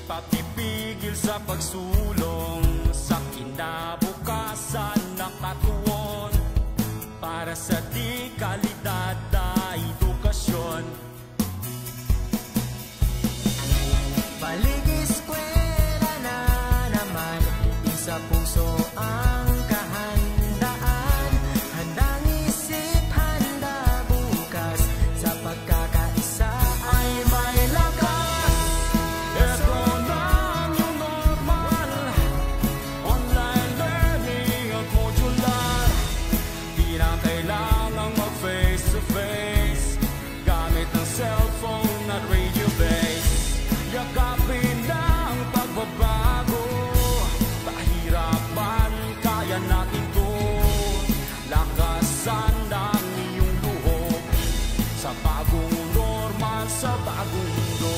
papipigil sa pagsulong sa kinabukasan na katuon para sa di kalidad na edukasyon. Balik eskwela na naman, isa puso ang kahandaan, handang isip, handa bukas, sa pagkakaisa ay may lakas. Ito na yung normal, online learning at modular. Di na kailangang mag-face to face, gamit ng cellphone at radio base. Yakapin ang pagbabago, pahirapan, kaya natin to. Lakasan ang iyong luhog sa bagong normal, sa bagong mundo.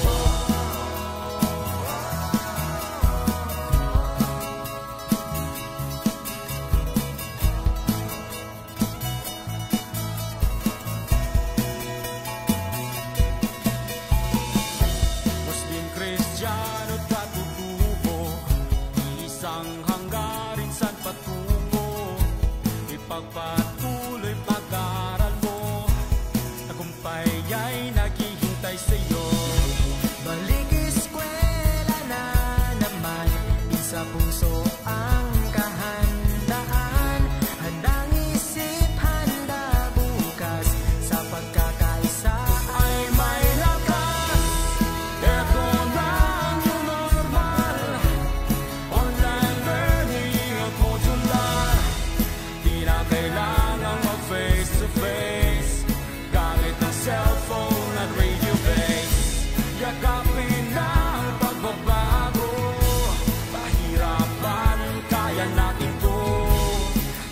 Muslim, Kristiyano, katutubo, isang hanggarin san patungo. Ipagpatuloy pag-aaral mo, tagumpay ay naghihintay sa'yo. Balik eskwela na naman, isa puso ang kahandaan, handang isip, handa bukas, sa pagkakaisa Ay may lakas, eto na yung normal, online learning at modular. Di na kailangang mag-face to face, gamit ng cellphone at radio base. Yakapin ang pagbabago, pahirapan, kaya natin to.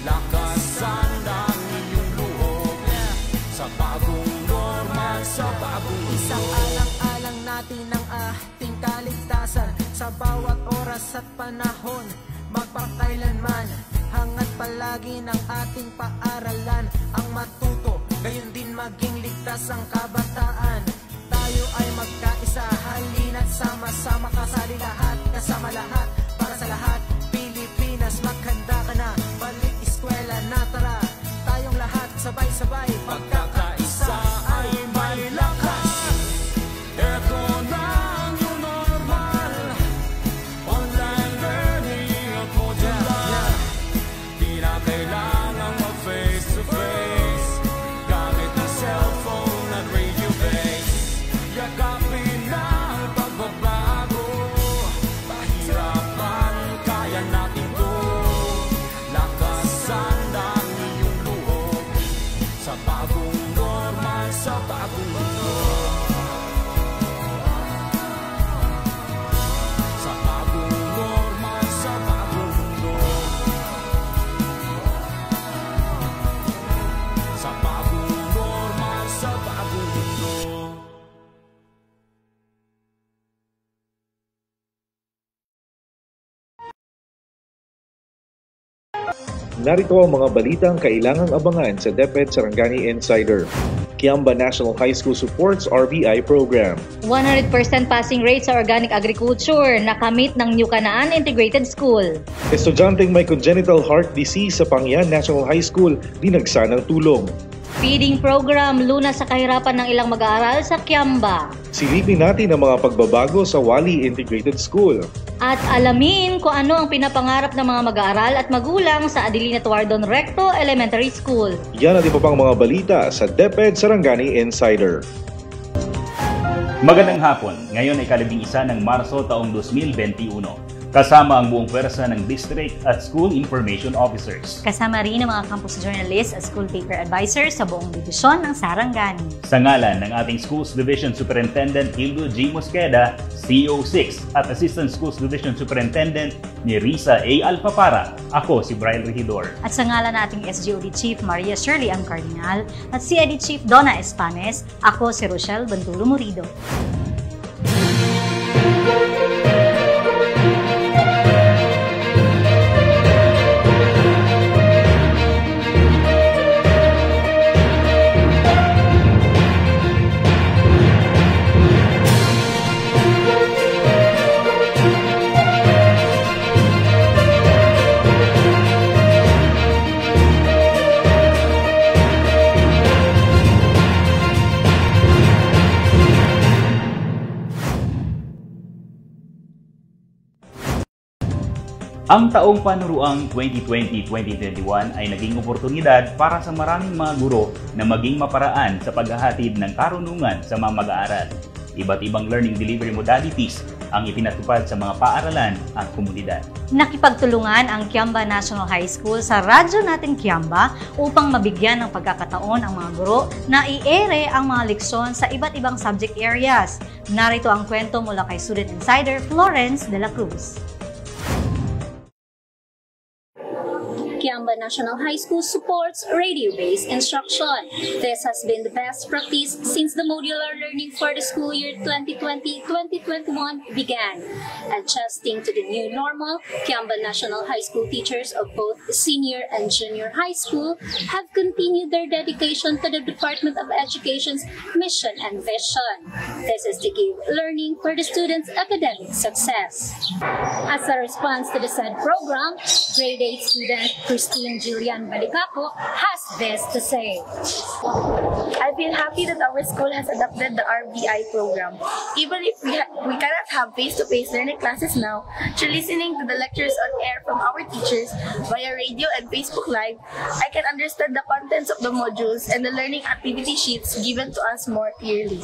Lakasan ang iyong luhog sa bagong normal, sa bagong isang mundo. alang-alang natin ang ating kaligtasan sa bawat oras at panahon, magpakailanman. Hangat palagi ng ating paaralan ang matuto, gayon din maging ligtas ang kabataan. Tayo ay magkaisa, halina't sama-sama, kasali lahat, kasama lahat, para sa lahat. Pilipinas, maghanda ka na, balik eskwela na, tara. Tayong lahat, sabay-sabay, Pagkakaisa ay may lakas, eto na yung normal, online learning at modular. Di na kailangang mag-face to face, gamit ng cellphone at radio base. Yakapin ang pagbabago, pahirapan, kaya natin to. Lakasan ang iyong luhog sa bagong normal, sa bagong mundo. Sa bagong normal, sa bagong mundo. Sa bagong normal, sa bagong mundo. Narito ang mga balitang kailangang abangan sa DepEd Sarangani Insider. Kiamba National High School supports RBI program. 100% passing rate sa organic agriculture, nakamit ng New Canaan Integrated School. Estudyanteng may congenital heart disease sa Pangyan National High School, dinagsa ng tulong. Feeding program, lunas sa kahirapan ng ilang mag-aaral sa Kiamba. Silipin natin ang mga pagbabago sa Wali Integrated School. At alamin kung ano ang pinapangarap ng mga mag-aaral at magulang sa Adelina Tuardon Recto Elementary School. Yan at iba pang mga balita sa DepEd Sarangani Insider. Magandang hapon. Ngayon ay 11 ng Marso taong 2021. Kasama ang buong pwersa ng District at School Information Officers. Kasama rin ang mga campus journalists at school paper advisors sa buong dibisyon ng Sarangani. Sa ngalan ng ating Schools Division Superintendent Hildo G. Mosqueda, CO6 at Assistant Schools Division Superintendent ni Risa A. Alpapara, ako si Brian Regidor. At sa ngalan ng ating SGOD Chief Maria Shirley M. Cardinal at CID Chief Donna Espanes, ako si Rochelle Bantulo Murido. Ang taong panuruang 2020-2021 ay naging oportunidad para sa maraming mga guro na maging maparaan sa paghahatid ng karunungan sa mga mag-aaral. Iba't ibang learning delivery modalities ang ipinatupad sa mga paaralan at komunidad. Nakipagtulungan ang Kiamba National High School sa radyo natin Kiamba upang mabigyan ng pagkakataon ang mga guro na i-ere ang mga leksyon sa iba't ibang subject areas. Narito ang kwento mula kay Student Insider Florence de la Cruz. Kiamba National High School supports radio-based instruction. This has been the best practice since the modular learning for the school year 2020-2021 began. Adjusting to the new normal, Kiamba National High School teachers of both senior and junior high school have continued their dedication to the Department of Education's mission and vision. This is to give learning for the students' academic success. As a response to the said program, grade 8 student Christine Julian Balicaco has this to say. I feel happy that our school has adopted the RVI program. Even if we cannot have face-to-face learning classes now, through listening to the lectures on air from our teachers via radio and Facebook Live, I can understand the contents of the modules and the learning activity sheets given to us more clearly.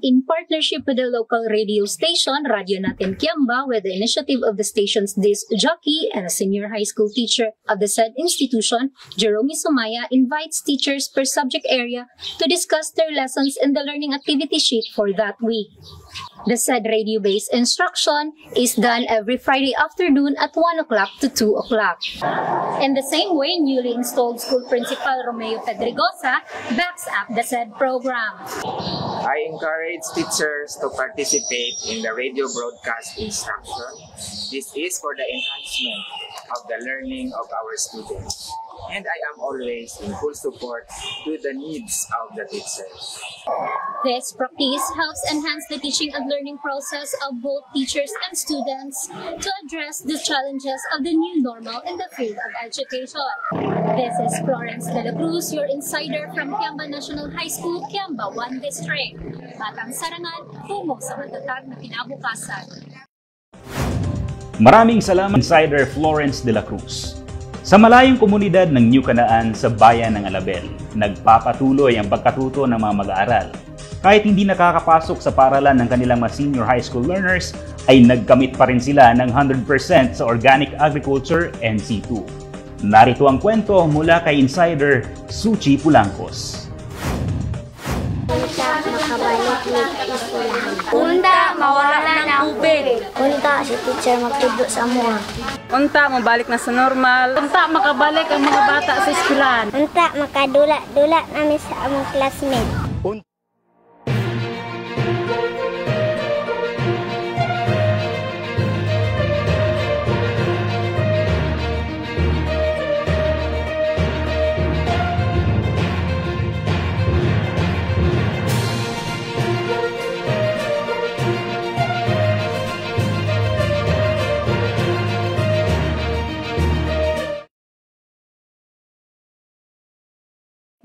In partnership with the local radio station, Radio Natin Kiamba, with the initiative of the station's disc jockey and a senior high school teacher of the said institution, Jerome Sumaya invites teachers per subject area to discuss their lessons in the learning activity sheet for that week. The said radio-based instruction is done every Friday afternoon at 1 o'clock to 2 o'clock. In the same way, newly installed school principal Romeo Pedregosa backs up the said program. I encourage teachers to participate in the radio broadcast instruction. This is for the enhancement of the learning of our students. And I am always in full support to the needs of the teachers. This practice helps enhance the teaching and learning process of both teachers and students to address the challenges of the new normal in the field of education. This is Florence de la Cruz, your insider from Kiamba National High School, Kiamba 1 District. Batang sarangan, tungo sa matatag na kinabukasan. Maraming salamat, Insider Florence de la Cruz. Sa malayong komunidad ng New Canaan sa bayan ng Alabel, nagpapatuloy ang pagkatuto ng mga mag-aaral. Kahit hindi nakakapasok sa paaralan ng kanilang mga senior high school learners, ay nagkamit pa rin sila ng 100% sa Organic Agriculture NC2. Narito ang kwento mula kay Insider Suchi Pulangkos. Unta, mawala ng tubig. Unta, si teacher magtudlo sa amuha. Unta, mabalik na sa normal. Unta, makabalik ang mga bata sa eskwelahan. Unta, makadula-dula namin sa among classmate.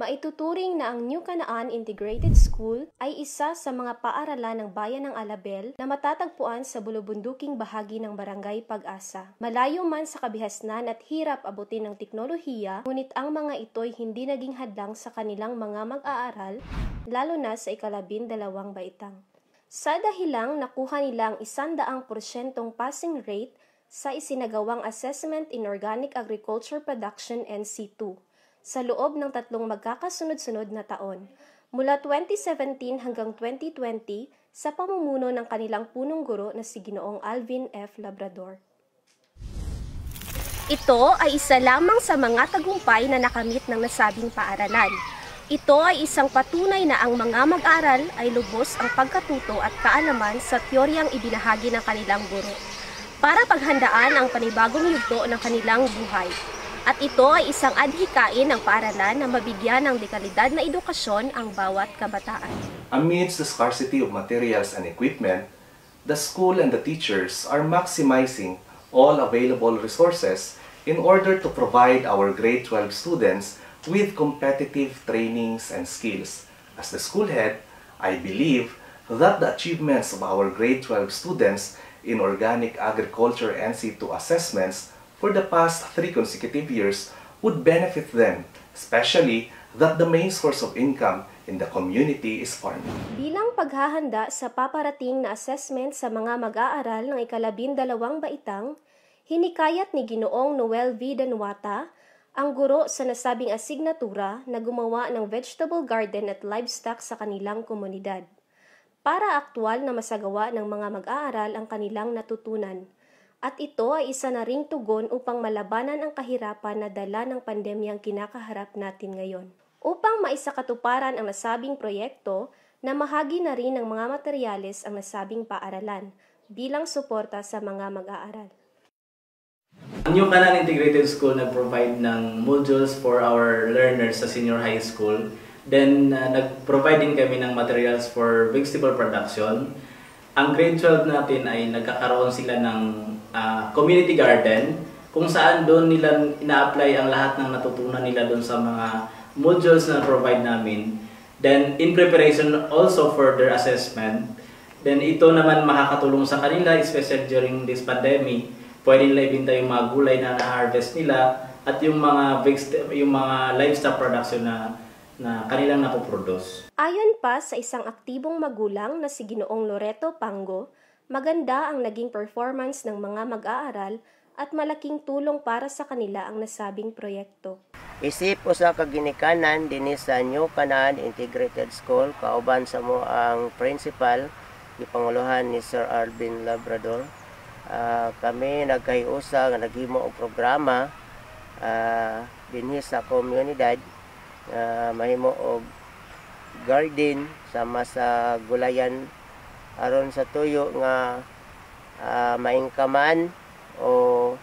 Maituturing na ang New Canaan Integrated School ay isa sa mga paaralan ng bayan ng Alabel na matatagpuan sa bulubunduking bahagi ng Barangay Pag-asa. Malayo man sa kabihasnan at hirap abutin ng teknolohiya, ngunit ang mga ito'y hindi naging hadlang sa kanilang mga mag-aaral, lalo na sa ika-12 baitang. Sa dahilang nakuha nilang 100% passing rate sa isinagawang Assessment in Organic Agriculture Production NC2. Sa loob ng 3 magkakasunod-sunod na taon, mula 2017 hanggang 2020 sa pamumuno ng kanilang punong guro na si Ginoong Alvin F. Labrador. Ito ay isa lamang sa mga tagumpay na nakamit ng nasabing paaralan. Ito ay isang patunay na ang mga mag-aral ay lubos ang pagkatuto at kaalaman sa teoryang ibinahagi ng kanilang guro para paghandaan ang panibagong yugto ng kanilang buhay. At ito ay isang adhikain ng paaralan na mabigyan ng dekalidad na edukasyon ang bawat kabataan. Amidst the scarcity of materials and equipment, the school and the teachers are maximizing all available resources in order to provide our grade 12 students with competitive trainings and skills. As the school head, I believe that the achievements of our grade 12 students in organic agriculture NC2 assessments for the past 3 consecutive years would benefit them, especially that the main source of income in the community is farming. Bilang paghahanda sa paparating na assessment sa mga mag-aaral ng ika-12 baitang, hinikayat ni Ginoong Noel V. Danuata ang guro sa nasabing asignatura na gumawa ng vegetable garden at livestock sa kanilang komunidad para aktwal na masagawa ng mga mag-aaral ang kanilang natutunan. At ito ay isa na ring tugon upang malabanan ang kahirapan na dala ng pandemyang kinakaharap natin ngayon. Upang maisakatuparan ang nasabing proyekto, namahagi na rin ng mga materyales ang nasabing paaralan bilang suporta sa mga mag-aaral. Ang New Canaan Integrated School nag-provide ng modules for our learners sa senior high school. Then, nag-provide din kami ng materials for vegetable production. Ang grade 12 natin ay nagkakaroon sila ng community garden kung saan doon nila ina-apply ang lahat ng natutunan nila doon sa mga modules na provide namin. Then, in preparation also for their assessment. Then, ito naman makakatulong sa kanila, especially during this pandemic. Pwede nila ibenta yung mga gulay na na-harvest nila at yung mga livestock production na kanilang napoproduce. Ayon pa sa isang aktibong magulang na si Ginoong Loreto Pango, maganda ang naging performance ng mga mag-aaral at malaking tulong para sa kanila ang nasabing proyekto. Isip usa ka ginikanan dinhi sa New Canaan Integrated School, kauban sa mo ang principal, gipanguluhan ni Sir Alvin Labrador. Kami nagkahiusa nga naghimo og programa dinhi sa komunidad, mahimo og garden sama sa gulayan aron sa tuyo nga maingkaman o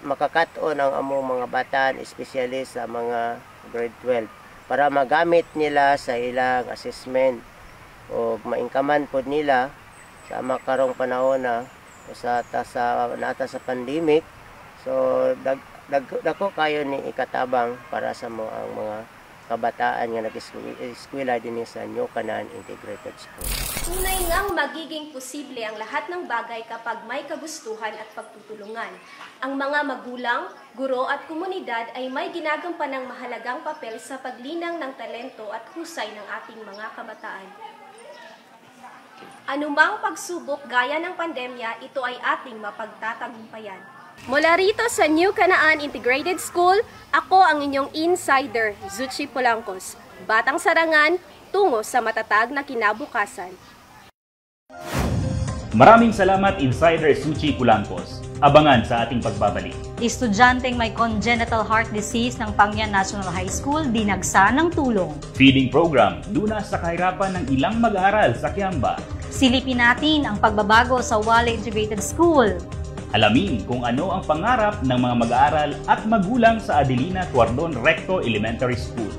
makakaton ang among mga batan, especially sa mga grade 12, para magamit nila sa ilang assessment o maingkaman pod nila sa makarong panahon na nata sa pandemic. So dako kayo ni ikatabang para sa mo ang mga kabataan nga nag-eskwela din sa New Canaan Integrated School. Tunay ngang magiging posible ang lahat ng bagay kapag may kagustuhan at pagtutulungan. Ang mga magulang, guro at komunidad ay may ginagampanang mahalagang papel sa paglinang ng talento at husay ng ating mga kabataan. Anumang pagsubok gaya ng pandemya, ito ay ating mapagtatagumpayan. Mula rito sa New Canaan Integrated School, ako ang inyong insider, Zuchi Polancos. Batang sarangan, tungo sa matatag na kinabukasan. Maraming salamat, Insider Zuchi Polancos. Abangan sa ating pagbabalik. Estudyanteng may congenital heart disease ng Pangyan National High School dinagsa ng tulong. Feeding program, lunas sa kahirapan ng ilang mag-aaral sa Kiamba. Silipin natin ang pagbabago sa Wale Integrated School. Alamin kung ano ang pangarap ng mga mag-aaral at magulang sa Adelina Tuardon Recto Elementary School.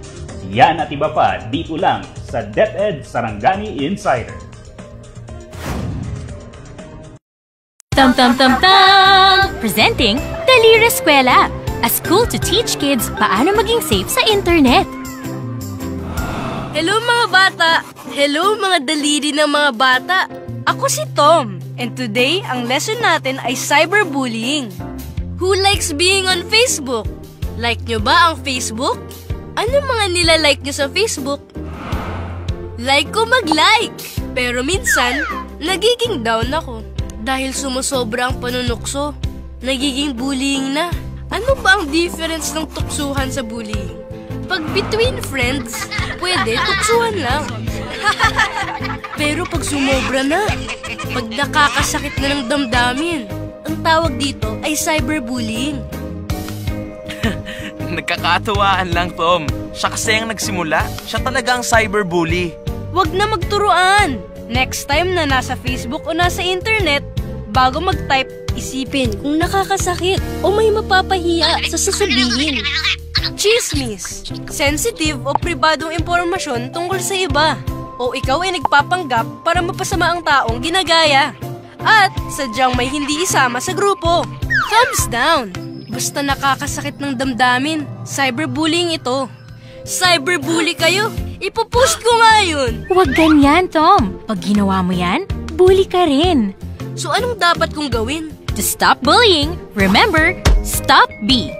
Yan at iba pa dito lang sa DepEd Sarangani Insider. Tam tam tam tam! Presenting Dalira Eskwela, a school to teach kids paano maging safe sa internet. Hello mga bata! Hello mga daliri ng mga bata! Ako si Tom, and today ang lesson natin ay cyberbullying. Who likes being on Facebook? Like nyo ba ang Facebook? Ano mga nilalike nyo sa Facebook? Like ko mag-like! Pero minsan, nagiging down ako. Dahil sumusobra ang panunukso, nagiging bullying na. Ano ba ang difference ng tuksuhan sa bullying? Pag between friends, pwede tuksuhan lang. Pero pag sumobra na, pag nakakasakit na ng damdamin, ang tawag dito ay cyberbullying. Nagkakatuwaan lang, Tom. Siya kasi ang nagsimula. Siya talaga ang cyberbully. Huwag na magturuan. Next time na nasa Facebook o nasa internet, bago mag-type, isipin kung nakakasakit o may mapapahiya sa sasabihin. Chismis, sensitive o pribadong impormasyon tungkol sa iba. O ikaw ay nagpapanggap para mapasama ang taong ginagaya. At sadyang may hindi isama sa grupo. Thumbs down! Basta nakakasakit ng damdamin, cyberbullying ito. Cyberbully kayo? Ipopost ko nga yun! Huwag ganyan, Tom. Pag ginawa mo yan, bully ka rin. So anong dapat kong gawin? To stop bullying, remember, stop B.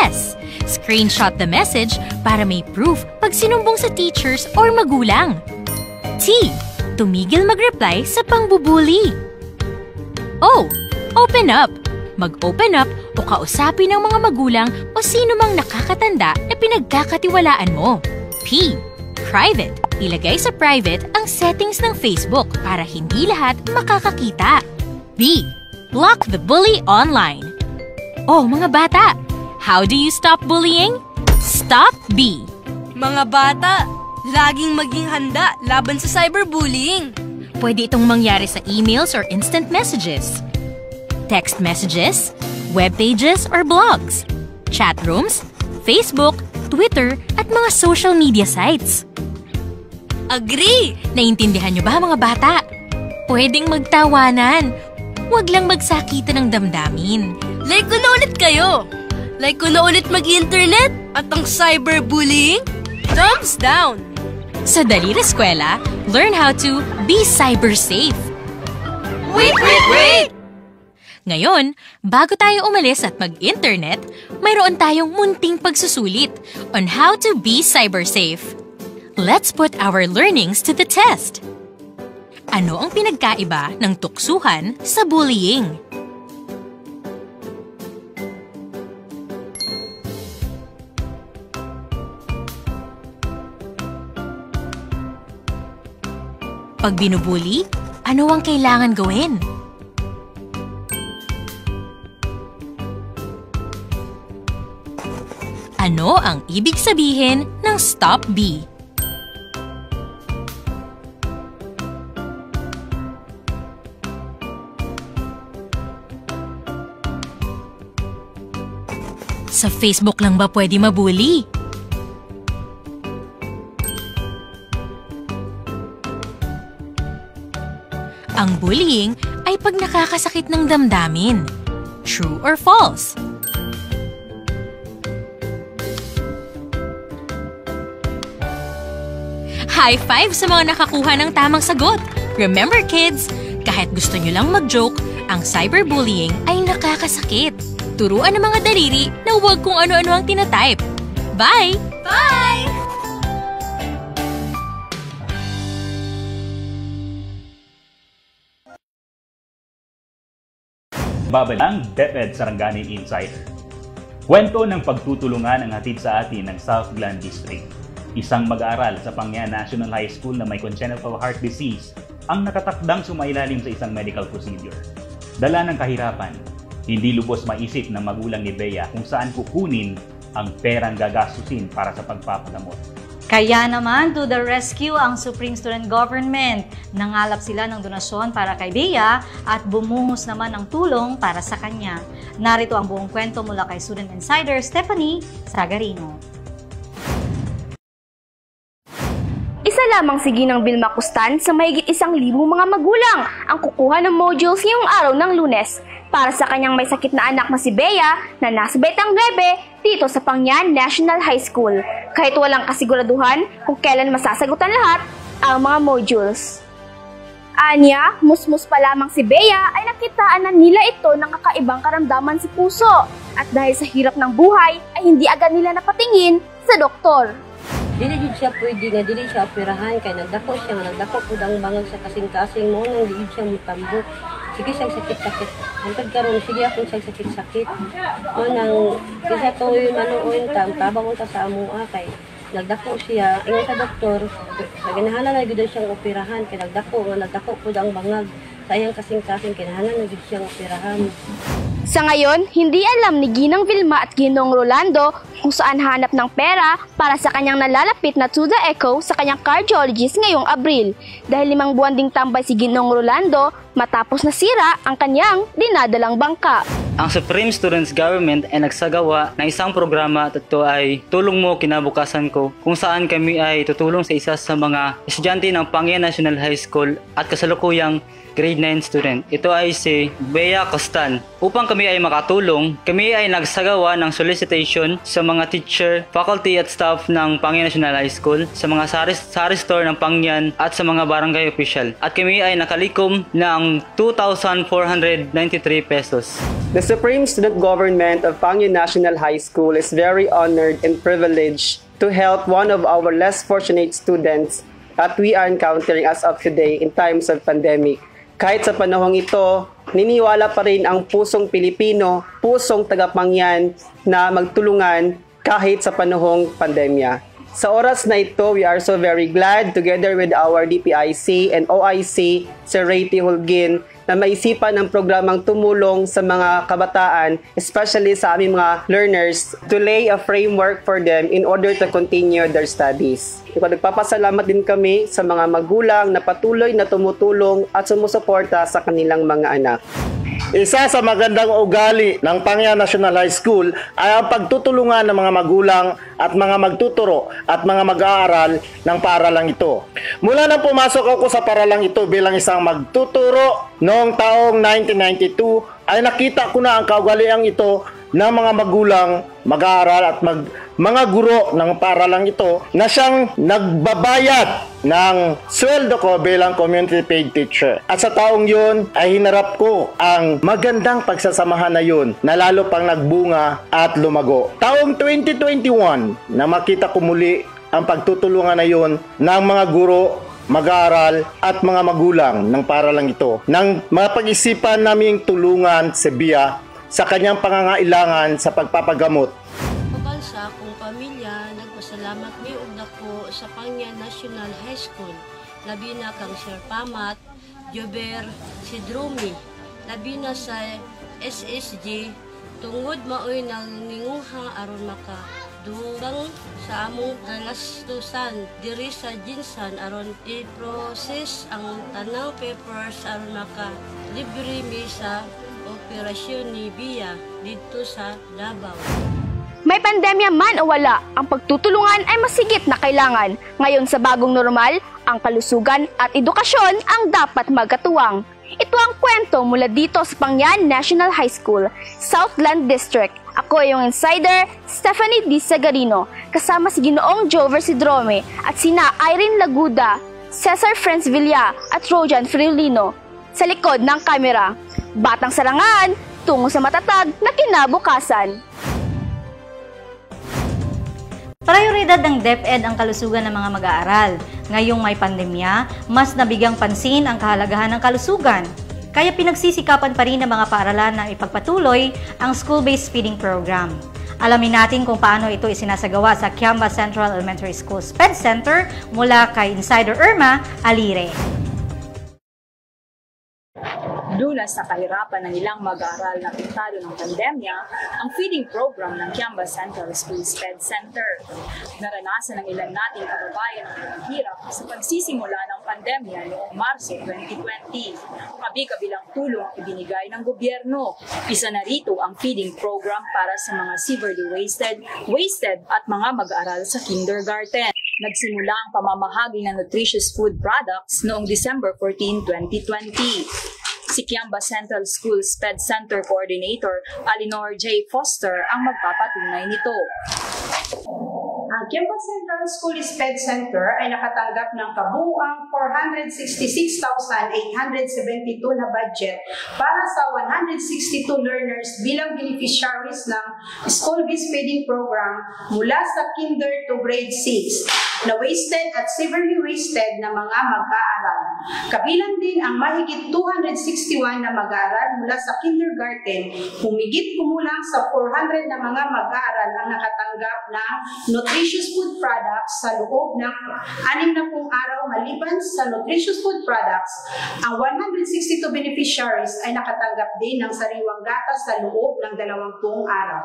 S. Screenshot the message para may proof pag sinumbong sa teachers or magulang. T. Tumigil mag-reply sa pangbubuli. O. Open up. Mag-open up o kausapin ng mga magulang o sino mang nakakatanda na pinagkakatiwalaan mo. P. Private. Ilagay sa private ang settings ng Facebook para hindi lahat makakakita. B. Block the bully online. Oh, mga bata! How do you stop bullying? Stop B. Mga bata, laging maging handa laban sa cyberbullying. Pwede itong mangyari sa emails or instant messages, text messages, web pages or blogs, chat rooms, Facebook, Twitter, at mga social media sites. Agree! Naintindihan niyo ba, mga bata? Pwedeng magtawanan. Huwag lang magsakitan ng damdamin. Like ko na ulit kayo! Like ko na ulit mag-internet at ang cyberbullying? Thumbs down! Sa Dali Eskwela, learn how to be cyber safe. Wait! Ngayon, bago tayo umalis at mag-internet, mayroon tayong munting pagsusulit on how to be cyber safe. Let's put our learnings to the test. Ano ang pinagkaiba ng tuksuhan sa bullying? Pag binubuli, ano ang kailangan gawin? Ano ang ibig sabihin ng Stop B? Sa Facebook lang ba pwede mabully? Ang bullying ay pag nakakasakit ng damdamin. True or false? High five sa mga nakakuha ng tamang sagot! Remember kids, kahit gusto nyo lang mag-joke, ang cyberbullying ay nakakasakit. Turuan ng mga daliri na huwag kung ano-ano ang tinatype. Bye! Bye! Babalang DepEd Sarangani Insider. Kwento ng pagtutulungan ang hatid sa atin ng South Glen District. Isang mag-aaral sa Pangyan National High School na may congenital heart disease ang nakatakdang sumailalim sa isang medical procedure. Dala ng kahirapan, hindi lubos maisip ng magulang ni Bea kung saan kukunin ang perang gagastusin para sa pagpapagamot. Kaya naman, to the rescue ang Supreme Student Government. Nangalap sila ng donasyon para kay Bea at bumuhos naman ng tulong para sa kanya. Narito ang buong kwento mula kay Student Insider Stephanie Sagarino. Isa lamang si Ginang Vilma Custan sa mahigit 1,000 mga magulang ang kukuha ng modules ngayong araw ng Lunes para sa kanyang may sakit na anak na si Bea na nasa Betang 9 dito sa Pangyan National High School. Kahit walang kasiguraduhan kung kailan masasagutan lahat ang mga modules. Anya, musmus pa lamang si Bea ay nakitaan na nila ito ng kakaibang karamdaman sa puso at dahil sa hirap ng buhay ay hindi agad nila napatingin sa doktor. Dili jud siya pwede nga dili siya operahan kay nagdako pud ang bangag sa kasing-kasing mo nang dili siya mutambok. Sige siyang sakit-sakit. Hantod karon sige akong siyang sakit-sakit. O nang kisa tuyo manuon tabang ta sa amo kay nagdako siya ingon sa doktor naganahanan na gid siyang operahan kay nagdako pud ang bangag sa iyang kasing-kasing kinahanglan na gid siyang operahan. Sa ngayon, hindi alam ni Ginang Vilma at Ginong Rolando kung saan hanap ng pera para sa kanyang nalalapit na to the echo sa kanyang cardiologist ngayong Abril. Dahil 5 buwan ding tambay si Ginong Rolando matapos nasira ang kanyang dinadalang bangka. Ang Supreme Students Government ay nagsagawa ng isang programa at ito ay Tulong Mo Kinabukasan Ko, kung saan kami ay tutulong sa isa sa mga estudyante ng Panguian National High School at kasalukuyang grade 9 student. Ito ay si Bea Costan. Upang kami ay makatulong, kami ay nagsagawa ng solicitation sa mga teacher, faculty at staff ng Panguian National High School, sa mga sari store ng Panguian at sa mga barangay official. At kami ay nakalikom ng 2,493 pesos. The Supreme Student Government of Panguian National High School is very honored and privileged to help one of our less fortunate students that we are encountering as of today in times of pandemic. Kahit sa panahong ito, niniwala pa rin ang pusong Pilipino, pusong taga-Panguian na magtulungan kahit sa panahong pandemya. Sa oras na ito, we are so very glad together with our DPIC and OIC, Sir Ray T. Holguin, na maisipan ang programang tumulong sa mga kabataan, especially sa aming mga learners, to lay a framework for them in order to continue their studies. Nagpapasalamat din kami sa mga magulang na patuloy na tumutulong at sumusuporta sa kanilang mga anak. Isa sa magandang ugali ng Panguian National High School ay ang pagtutulungan ng mga magulang at mga magtuturo at mga mag-aaral ng paaralang ito. Mula nang pumasok ako sa paaralang ito bilang isang magtuturo noong taong 1992, ay nakita ko na ang kaugalian ito ng mga magulang, mag-aaral at mga guro ng paaralang ito na siyang nagbabayad ng sweldo ko bilang community paid teacher. At sa taong yun ay hinarap ko ang magandang pagsasamahan na yun na lalo pang nagbunga at lumago. Taong 2021 na makita ko muli ang pagtutulungan na yun ng mga guro, mag-aaral at mga magulang ng paaralang ito. Nang mapag-isipan naming tulungan si Bea sa kanyang pangangailangan sa pagpapagamot. Sa akong pamilya, nagpasalamat mi og dako sa Panguian National High School. Labi na kang Sir Pamat, Jober, Sidrumi, labi na sa SSG, tungod maoy nang ninguha aron maka dugang sa among kalastusan diri sa Jinsan aron i-process ang tanang papers aron maka libre mi sa operasyon ni Bea dito sa Davao. May pandemya man o wala, ang pagtutulungan ay masigit na kailangan. Ngayon sa bagong normal, ang kalusugan at edukasyon ang dapat magkatuwang. Ito ang kwento mula dito sa Panguian National High School, Southland District. Ako ay yung insider, Stephanie D. Sagarino, kasama si Ginoong Jover Sidrome at sina Irene Laguda, Cesar Friends Villa at Rojan Friolino. Sa likod ng kamera, Batang Sarangan, tungo sa matatag na kinabukasan. Prioridad ng DepEd ang kalusugan ng mga mag-aaral. Ngayong may pandemya, mas nabigyang pansin ang kahalagahan ng kalusugan. Kaya pinagsisikapan pa rin ng mga paaralan na ipagpatuloy ang school-based feeding program. Alamin natin kung paano ito isinasagawa sa Kiamba Central Elementary School SPED Center mula kay Insider Irma Alire. Dula sa kahirapan ng ilang mag-aaral na apektado ng pandemya, ang feeding program ng Kiamba Central School SPED Center. Naranasan ng ilan nating kababayan ang hirap sa pagsisimula ng pandemya noong Marso 2020. Kabi-kabilang tulong ang ibinigay ng gobyerno. Isa na rito ang feeding program para sa mga severely wasted at mga mag-aaral sa kindergarten. Nagsimula ang pamamahagi ng nutritious food products noong December 14, 2020. Si Kiamba Central School SPED Center Coordinator Alinor J. Foster ang magpapatunay nito. Ang Kiamba Central School SPED Center ay nakatanggap ng kabuuang 466,872 na budget para sa 162 learners bilang beneficiaries ng school-based feeding program mula sa kinder to grade 6 na wasted at severely wasted na mga mag-aaral. Kabilang din ang mahigit 261 na mag-aaral mula sa kindergarten, humigit kumulang sa 400 na mga mag-aaral ang nakatanggap ng nutritious food products sa loob ng 60 araw. Maliban sa nutritious food products, ang 162 beneficiaries ay nakatanggap din ng sariwang gatas sa loob ng 20 araw.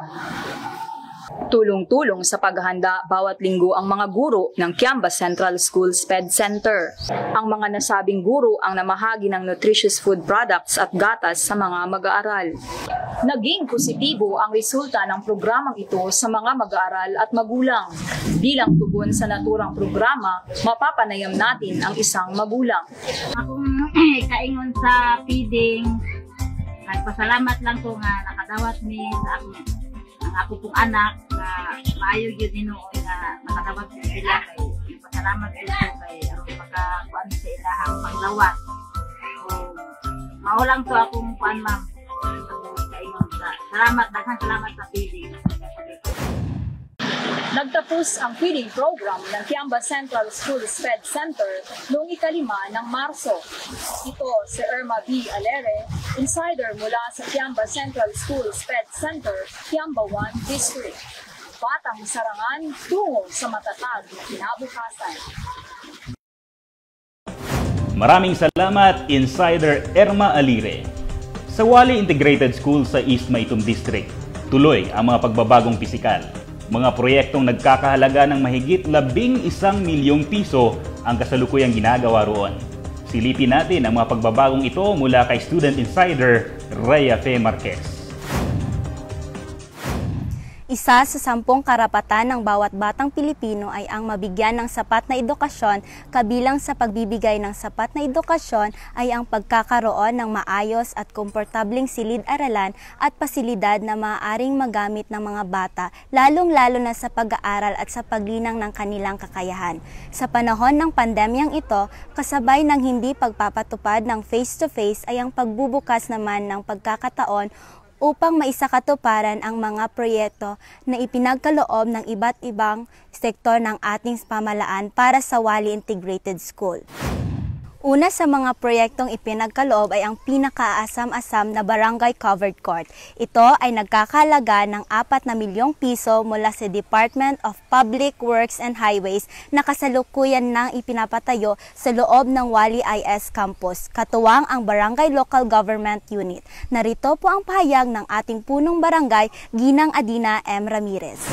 Tulong-tulong sa paghahanda bawat linggo ang mga guro ng Kiamba Central School SPED Center. Ang mga nasabing guro ang namahagi ng nutritious food products at gatas sa mga mag-aaral. Naging positibo ang resulta ng programang ito sa mga mag-aaral at magulang. Bilang tugon sa naturang programa, mapapanayam natin ang isang magulang. Akong kaingon sa feeding, nagpasalamat lang ko nga nakadawat ni sa ako pong anak na maayo yun Ginoo nga nakadawat sila kay pasalamat ko kay aron makakuan sa ilahang paglawat. Mao lang to akong kuan ma'am. Salamat sa feeding. Nagtapos ang feeding program ng Kiamba Central School SPED Center noong 5 ng Marso. Ito si Irma B. Alere, insider mula sa Kiamba Central School SPED Center, Kiamba 1 District. Batang sarangan tungo sa matatag na kinabukasan. Maraming salamat, Insider Irma Alire. Sa Wali Integrated School sa East Maitum District, tuloy ang mga pagbabagong pisikal. Mga proyektong nagkakahalaga ng mahigit 11 milyong piso ang kasalukuyang ginagawa roon. Silipin natin ang mga pagbabagong ito mula kay Student Insider Rhea Fe Marquez. Isa sa 10 karapatan ng bawat batang Pilipino ay ang mabigyan ng sapat na edukasyon. Kabilang sa pagbibigay ng sapat na edukasyon ay ang pagkakaroon ng maayos at komportabling silid-aralan at pasilidad na maaaring magamit ng mga bata, lalong-lalo na sa pag-aaral at sa paglinang ng kanilang kakayahan. Sa panahon ng pandemyang ito, kasabay ng hindi pagpapatupad ng face-to-face ay ang pagbubukas naman ng pagkakataon upang maisakatuparan ang mga proyekto na ipinagkaloob ng iba't ibang sektor ng ating pamahalaan para sa Wali Integrated School. Una sa mga proyektong ipinagkaloob ay ang pinakaasam-asam na Barangay Covered Court. Ito ay nagkakahalaga ng 4 na milyong piso mula sa Department of Public Works and Highways na kasalukuyan nang ipinapatayo sa loob ng Wali IS Campus, katuwang ang Barangay Local Government Unit. Narito po ang pahayag ng ating punong barangay, Ginang Adina M. Ramirez.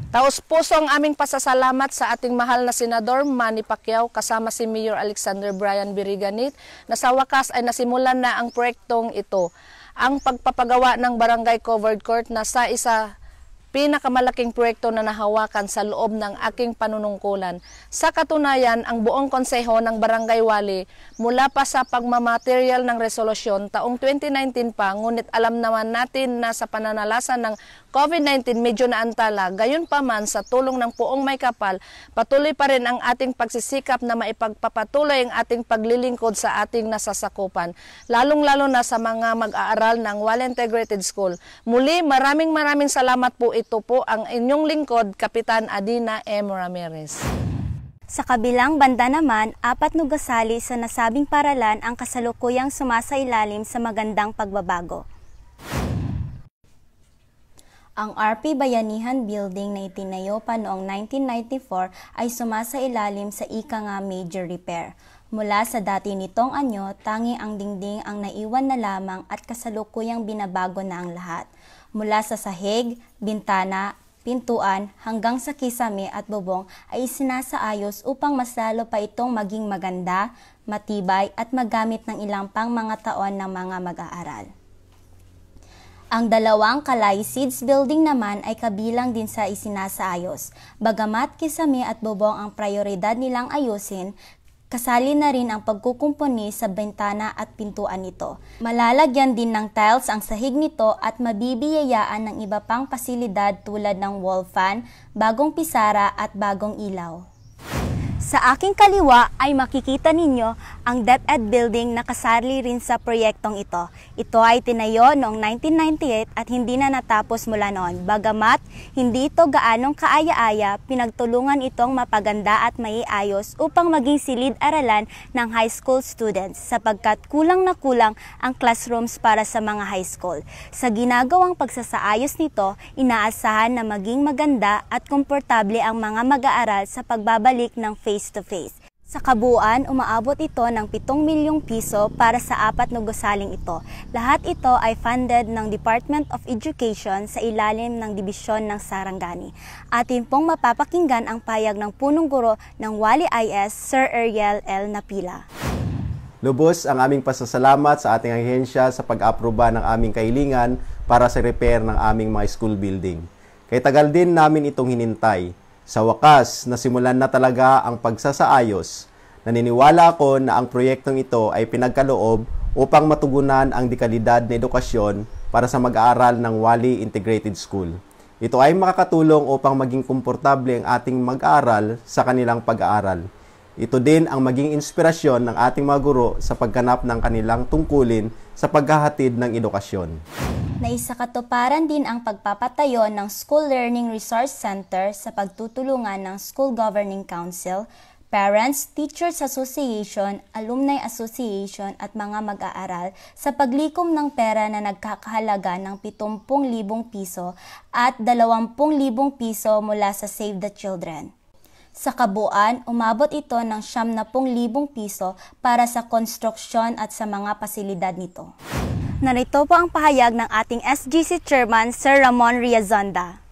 Taos puso ang aming pasasalamat sa ating mahal na Senador Manny Pacquiao kasama si Mayor Alexander Brian Biriganit na sa wakas ay nasimulan na ang proyektong ito. Ang pagpapagawa ng Barangay Covered Court na sa isa pinakamalaking proyekto na nahawakan sa loob ng aking panunungkulan. Sa katunayan, ang buong konseho ng Barangay Wali mula pa sa pagmamaterial ng resolusyon taong 2019 pa, ngunit alam naman natin na sa pananalasan ng COVID-19 medyo naantala. Gayon pa man, sa tulong ng Puong May Kapal, patuloy pa rin ang ating pagsisikap na maipagpapatuloy ang ating paglilingkod sa ating nasasakupan, lalong-lalo na sa mga mag-aaral ng Wali Integrated School. Muli, maraming salamat po. Ito po ang inyong lingkod, Kapitan Adina M. Ramirez. Sa kabilang banda naman, 4 nugasali sa nasabing paralan ang kasalukuyang sumasailalim sa magandang pagbabago. Ang RP Bayanihan Building na itinayo pa noong 1994 ay sumasailalim sa ika-nga major repair. Mula sa dati nitong anyo, tanging ang dingding ang naiwan na lamang at kasalukuyang binabago na ang lahat. Mula sa sahig, bintana, pintuan hanggang sa kisame at bubong ay isinasaayos upang mas lalo pa itong maging maganda, matibay at magamit ng ilang pang mga taon ng mga mag-aaral. Ang 2 Kalay Seeds Building naman ay kabilang din sa isinasaayos. Bagamat kisame at bubong ang prioridad nilang ayusin, kasali na rin ang pagkukumpuni sa bintana at pintuan nito. Malalagyan din ng tiles ang sahig nito at mabibiyayaan ng iba pang pasilidad tulad ng wall fan, bagong pisara at bagong ilaw. Sa aking kaliwa ay makikita ninyo ang DepEd Building na kasali rin sa proyektong ito. Ito ay tinayo noong 1998 at hindi na natapos mula noon. Bagamat hindi ito gaanong kaaya-aya, pinagtulungan itong mapaganda at maiayos upang maging silid-aralan ng high school students sapagkat kulang na kulang ang classrooms para sa mga high school. Sa ginagawang pagsasaayos nito, inaasahan na maging maganda at komportable ang mga mag-aaral sa pagbabalik ng face-to-face. Sa kabuuan, umaabot ito ng 7 milyong piso para sa 4 na gusaling ito. Lahat ito ay funded ng Department of Education sa ilalim ng Dibisyon ng Sarangani. Atin pong mapapakinggan ang payag ng punong guro ng Wali IS, Sir Ariel L. Napila. Lubos ang aming pasasalamat sa ating ahensya sa pag-aproba ng aming kahilingan para sa repair ng aming mga school building. Kaya tagal din namin itong hinintay. Sa wakas, nasimulan na talaga ang pagsasaayos. Naniniwala ako na ang proyektong ito ay pinagkaloob upang matugunan ang dekalidad na edukasyon para sa mag-aaral ng Wali Integrated School. Ito ay makakatulong upang maging komportable ang ating mag-aaral sa kanilang pag-aaral. Ito din ang maging inspirasyon ng ating mga guro sa pagganap ng kanilang tungkulin sa paghahatid ng edukasyon. Naisakatuparan din ang pagpapatayo ng School Learning Resource Center sa pagtutulungan ng School Governing Council, Parents, Teachers Association, Alumni Association at mga mag-aaral sa paglikom ng pera na nagkakahalaga ng 70,000 piso at 20,000 piso mula sa Save the Children. Sa kabuuan, umabot ito ng 70,000 piso para sa konstruksyon at sa mga pasilidad nito. Narito po ang pahayag ng ating SGC Chairman, Sir Ramon Riazonda.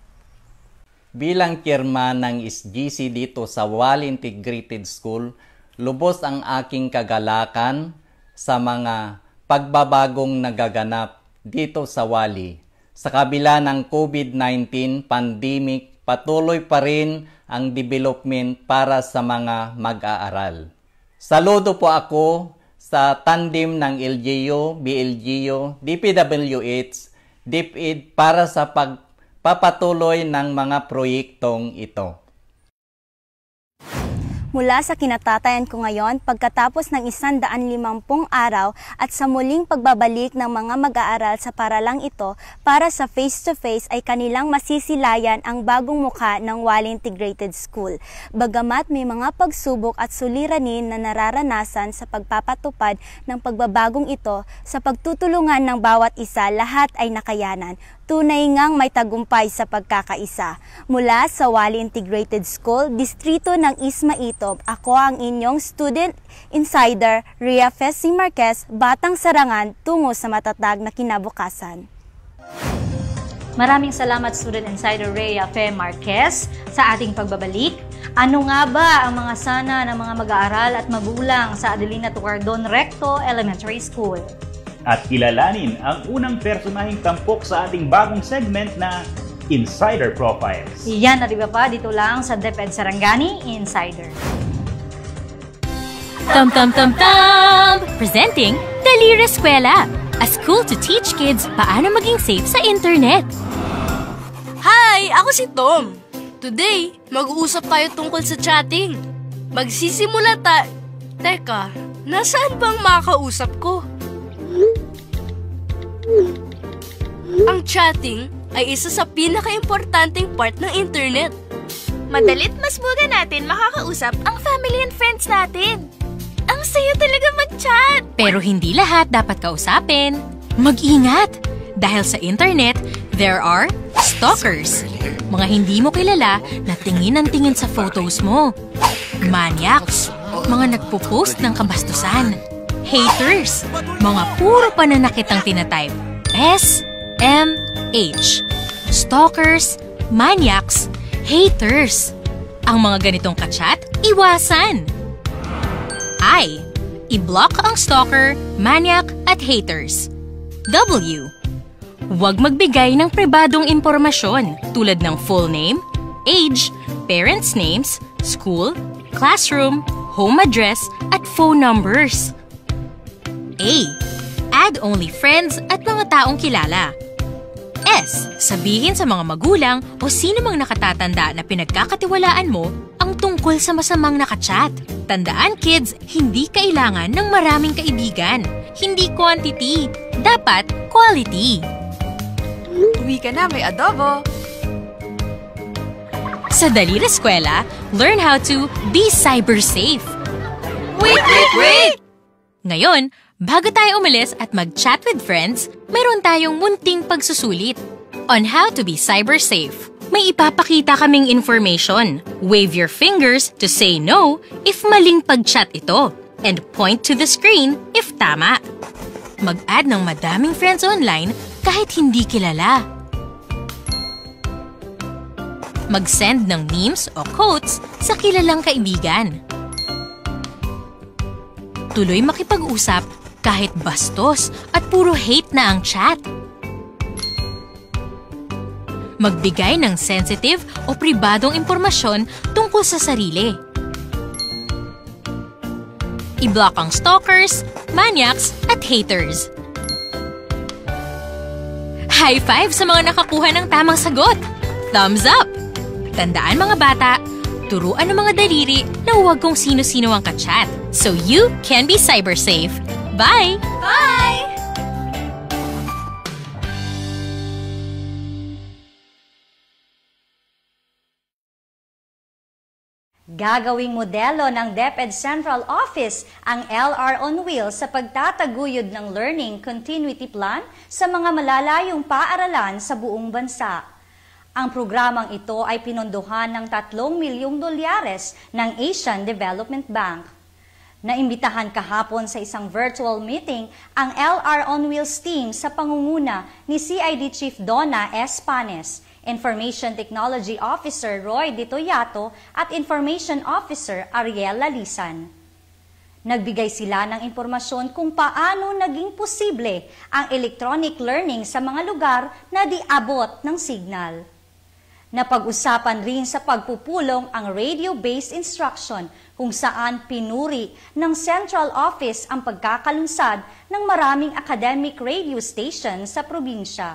Bilang chairman ng SGC dito sa Wali Integrated School, lubos ang aking kagalakan sa mga pagbabagong nagaganap dito sa Wali. Sa kabila ng COVID-19 pandemic, patuloy pa rin ang development para sa mga mag-aaral. Saludo po ako sa tandem ng LGU, BLGU, DPWH, DepEd para sa pagpapatuloy ng mga proyektong ito. Mula sa kinatatayan ko ngayon, pagkatapos ng 150 araw at sa muling pagbabalik ng mga mag-aaral sa paralang ito para sa face-to-face ay kanilang masisilayan ang bagong mukha ng Wali Integrated School. Bagamat may mga pagsubok at suliranin na nararanasan sa pagpapatupad ng pagbabagong ito, sa pagtutulungan ng bawat isa, lahat ay nakayanan. Tunay ngang may tagumpay sa pagkakaisa. Mula sa Wali Integrated School, distrito ng Ismaitop, ako ang inyong student insider, Rhea Fessing Marquez, Batang Sarangan, tungo sa matatag na kinabukasan. Maraming salamat Student Insider Rhea Fe Marquez sa ating pagbabalik. Ano nga ba ang mga sana ng mga mag-aaral at magulang sa Adelina Tucardon Recto Elementary School? At kilalanin ang unang personaheng tampok sa ating bagong segment na Insider Profiles. Yan na diba pa dito lang sa DepEd Sarangani Insider. Tum Tum Tum Tum! Presenting Dalira Eskwela, a school to teach kids paano maging safe sa internet. Hi! Ako si Tom. Today, mag-uusap tayo tungkol sa chatting. Magsisimula tayo... Teka, nasaan bang makakausap ko? Ang chatting ay isa sa pinaka-importanting part ng internet. Madalit mas muna natin makakausap ang family and friends natin. Ang saya talaga mag-chat! Pero hindi lahat dapat kausapin. Mag-ingat! Dahil sa internet, there are stalkers. Mga hindi mo kilala na tingin ang tingin sa photos mo. Maniacs. Mga nagpo-post ng kabastusan. Haters. Mga puro pananakit ang tinatype. SMH. Stalkers, maniacs, haters. Ang mga ganitong kachat, iwasan. I. I-block ang stalker, maniac at haters. W. Huwag magbigay ng pribadong impormasyon tulad ng full name, age, parents' names, school, classroom, home address at phone numbers. A. Add only friends at mga taong kilala. S. Sabihin sa mga magulang o sino mang nakatatanda na pinagkakatiwalaan mo ang tungkol sa masamang nakachat. Tandaan kids, hindi kailangan ng maraming kaibigan. Hindi quantity, dapat quality. Uwi ka na, may adobo. Sa Dalira Eskwela, learn how to be cyber safe. Wait! Ngayon, bago tayo umalis at mag-chat with friends, meron tayong munting pagsusulit on how to be cyber safe. May ipapakita kaming information. Wave your fingers to say no if maling pag-chat ito and point to the screen if tama. Mag-add ng madaming friends online kahit hindi kilala. Mag-send ng memes o quotes sa kilalang kaibigan. Tuloy makipag-usap kahit bastos at puro hate na ang chat. Magbigay ng sensitive o pribadong impormasyon tungkol sa sarili. I-block ang stalkers, maniacs, at haters. High five sa mga nakakuha ng tamang sagot! Thumbs up! Tandaan mga bata, turuan ng mga daliri na huwag kung sino-sino ang kachat. So you can be cyber safe. Bye! Bye! Gagawing modelo ng DepEd Central Office ang LR on Wheels sa pagtataguyod ng Learning Continuity Plan sa mga malalayong paaralan sa buong bansa. Ang programang ito ay pinondohan ng 3 milyong dolyares ng Asian Development Bank. Naimbitahan kahapon sa isang virtual meeting ang LR on Wheels team sa pangunguna ni CID Chief Donna S. Panes, Information Technology Officer Roy Ditoyato at Information Officer Ariel Lalisan. Nagbigay sila ng impormasyon kung paano naging posible ang electronic learning sa mga lugar na di abot ng signal. Napag-usapan rin sa pagpupulong ang radio-based instruction kung saan pinuri ng Central Office ang pagkakalunsad ng maraming academic radio station sa probinsya.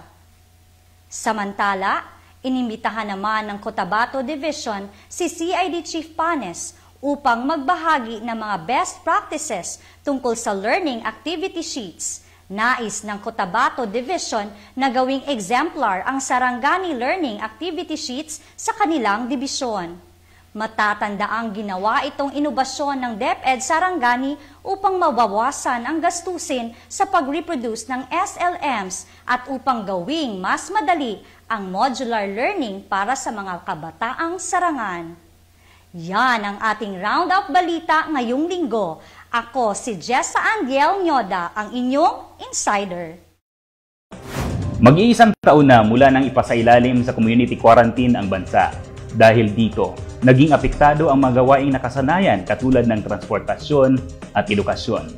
Samantala, inimbitahan naman ng Cotabato Division si CID Chief Panes upang magbahagi ng mga best practices tungkol sa learning activity sheets. Nais ng Cotabato Division na gawing exemplar ang Sarangani Learning Activity Sheets sa kanilang dibisyon. Matatandaang ginawa itong inobasyon ng DepEd Sarangani upang mabawasan ang gastusin sa pag-reproduce ng SLMs at upang gawing mas madali ang modular learning para sa mga kabataang Sarangan. Yan ang ating roundup balita ngayong linggo. Ako si Jessa Andiel Nyoda, ang inyong insider. Mag-iisang taon na mula nang ipasailalim sa community quarantine ang bansa. Dahil dito, naging apektado ang mga gawaing nakasanayan katulad ng transportasyon at edukasyon.